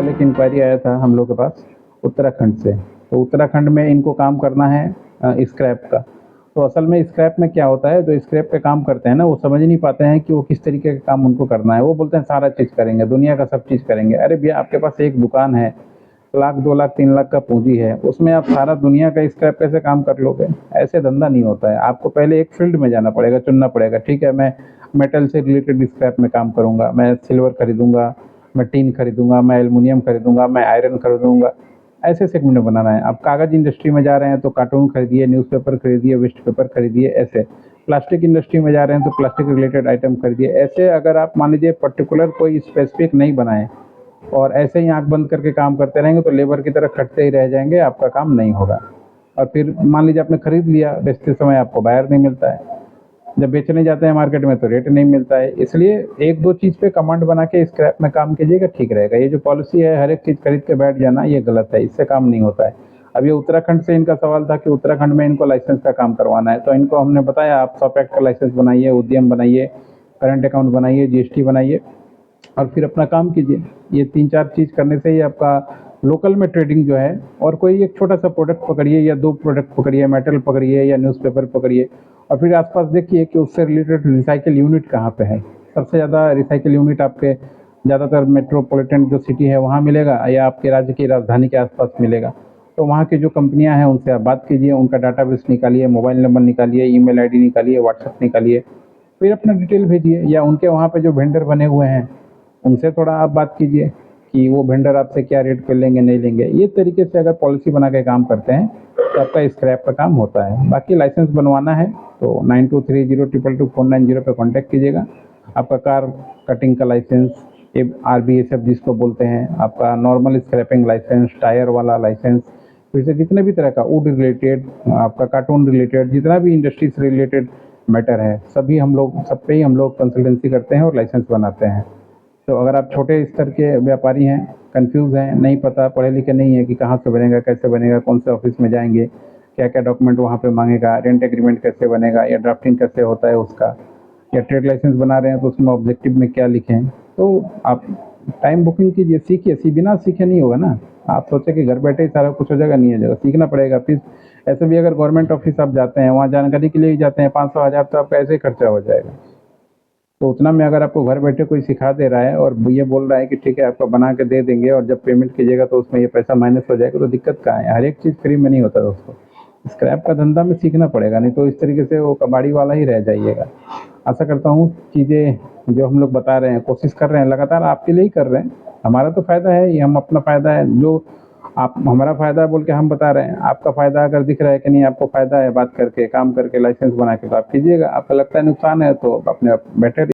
कल एक इंक्वायरी आया था हम लोग के पास उत्तराखंड से। तो उत्तराखंड में इनको काम करना है स्क्रैप का। तो असल में स्क्रैप में क्या होता है, जो स्क्रैप पे काम करते हैं ना, वो समझ नहीं पाते हैं कि वो किस तरीके का काम उनको करना है। वो बोलते हैं सारा चीज़ करेंगे, दुनिया का सब चीज़ करेंगे। अरे भैया, आपके पास एक दुकान है, लाख 2 लाख 3 लाख का पूँजी है, उसमें आप सारा दुनिया का स्क्रैप कैसे काम कर लोगे? ऐसे धंधा नहीं होता है। आपको पहले एक फील्ड में जाना पड़ेगा, चुनना पड़ेगा। ठीक है, मैं मेटल से रिलेटेड स्क्रैप में काम करूँगा, मैं सिल्वर खरीदूँगा, मैं टीन खरीदूँगा, मैं एल्युमिनियम खरीदूँगा, मैं आयरन खरीदूँगा। ऐसे सेगमेंट में बनाना है। आप कागज़ इंडस्ट्री में जा रहे हैं तो कार्टून खरीदिए, न्यूज़पेपर खरीदिए, वेस्ट पेपर खरीदिए, ऐसे। प्लास्टिक इंडस्ट्री में जा रहे हैं तो प्लास्टिक रिलेटेड आइटम खरीदिए। ऐसे अगर आप मान लीजिए पर्टिकुलर कोई स्पेसिफिक नहीं बनाएँ और ऐसे ही आँख बंद करके काम करते रहेंगे तो लेबर की तरह खटते ही रह जाएँगे, आपका काम नहीं होगा। और फिर मान लीजिए आपने खरीद लिया, बेचते समय आपको बायर नहीं मिलता है। जब बेचने जाते हैं मार्केट में तो रेट नहीं मिलता है। इसलिए 1-2 चीज़ पे कमांड बना के स्क्रैप में काम कीजिएगा, ठीक रहेगा। ये जो पॉलिसी है हर एक चीज़ खरीद के बैठ जाना, ये गलत है, इससे काम नहीं होता है। अब ये उत्तराखंड से इनका सवाल था कि उत्तराखंड में इनको लाइसेंस का काम करवाना है, तो इनको हमने बताया आप शॉप एक्ट का लाइसेंस बनाइए, उद्यम बनाइए, करंट अकाउंट बनाइए, जीएसटी बनाइए और फिर अपना काम कीजिए। ये 3-4 चीज़ करने से ही आपका लोकल में ट्रेडिंग जो है, और कोई एक छोटा-सा प्रोडक्ट पकड़िए या 2 प्रोडक्ट पकड़िए, मेटल पकड़िए या न्यूज़पेपर पकड़िए और फिर आस-पास देखिए कि उससे रिलेटेड रिसाइकिल यूनिट कहाँ पे है। सबसे ज़्यादा रिसाइकिल यूनिट आपके ज़्यादातर मेट्रोपॉलिटन जो सिटी है वहाँ मिलेगा या आपके राज्य की राजधानी के आस-पास मिलेगा। तो वहाँ की जो कंपनियाँ हैं उनसे आप बात कीजिए, उनका डाटाबेस निकालिए, मोबाइल नंबर निकालिए, ईमेल आईडी निकालिए, व्हाट्सएप निकालिए, फिर अपना डिटेल भेजिए या उनके वहाँ पे जो वेंडर बने हुए हैं उनसे थोड़ा आप बात कीजिए कि वो वेंडर आपसे क्या रेट पे लेंगे, नहीं लेंगे। ये तरीके से अगर पॉलिसी बना के काम करते हैं तो आपका स्क्रैप का काम होता है। बाकी लाइसेंस बनवाना है तो 9230222490 पे कॉन्टैक्ट कीजिएगा। आपका कार कटिंग का लाइसेंस, आरबीएसएफ जिसको बोलते हैं, आपका नॉर्मल स्क्रैपिंग लाइसेंस, टायर वाला लाइसेंस, फिर से जितने भी तरह का वुड रिलेटेड, आपका कार्टून रिलेटेड, जितना भी इंडस्ट्री से रिलेटेड मैटर है, सभी हम लोग सब पे ही हम लोग कंसल्टेंसी करते हैं और लाइसेंस बनाते हैं। तो अगर आप छोटे स्तर के व्यापारी हैं, कन्फ्यूज़ हैं, नहीं पता, पढ़े लिखे नहीं हैं कि कहाँ से बनेगा, कैसे बनेगा, कौन से ऑफिस में जाएंगे, क्या क्या डॉक्यूमेंट वहाँ पे मांगेगा, रेंट एग्रीमेंट कैसे बनेगा या ड्राफ्टिंग कैसे होता है उसका, या ट्रेड लाइसेंस बना रहे हैं तो उसमें ऑब्जेक्टिव में क्या लिखें, तो आप टाइम बुकिंग कीजिए, सीखिए। बिना सीखे नहीं होगा ना। आप सोचे कि घर बैठे ही सारा कुछ हो जाएगा, नहीं हो जाएगा, सीखना पड़ेगा। फिर ऐसे भी अगर गवर्नमेंट ऑफिस आप जाते हैं, वहाँ जानकारी के लिए ही जाते हैं, 500-1000 तो आपका ऐसे ही खर्चा हो जाएगा। तो उतना में अगर आपको घर बैठे कोई सिखा दे रहा है और ये बोल रहा है कि ठीक है आपको बना के दे देंगे और जब पेमेंट कीजिएगा तो उसमें ये पैसा माइनस हो जाएगा, तो दिक्कत कहाँ है? हर एक चीज़ फ्री में नहीं होता दोस्तों। स्क्रैप का धंधा में सीखना पड़ेगा, नहीं तो इस तरीके से वो कबाड़ी वाला ही रह जाइएगा। आशा करता हूँ चीज़ें जो हम लोग बता रहे हैं, कोशिश कर रहे हैं, लगातार आपके लिए ही कर रहे हैं। हमारा तो फ़ायदा है ही, हम अपना फ़ायदा है जो आप हमारा फ़ायदा है बोल के हम बता रहे हैं। आपका फ़ायदा अगर दिख रहा है कि नहीं आपको फ़ायदा है बात करके, काम करके, लाइसेंस बना के, तो आप कीजिएगा। आपको लगता है नुकसान है तो अपने आप बैठे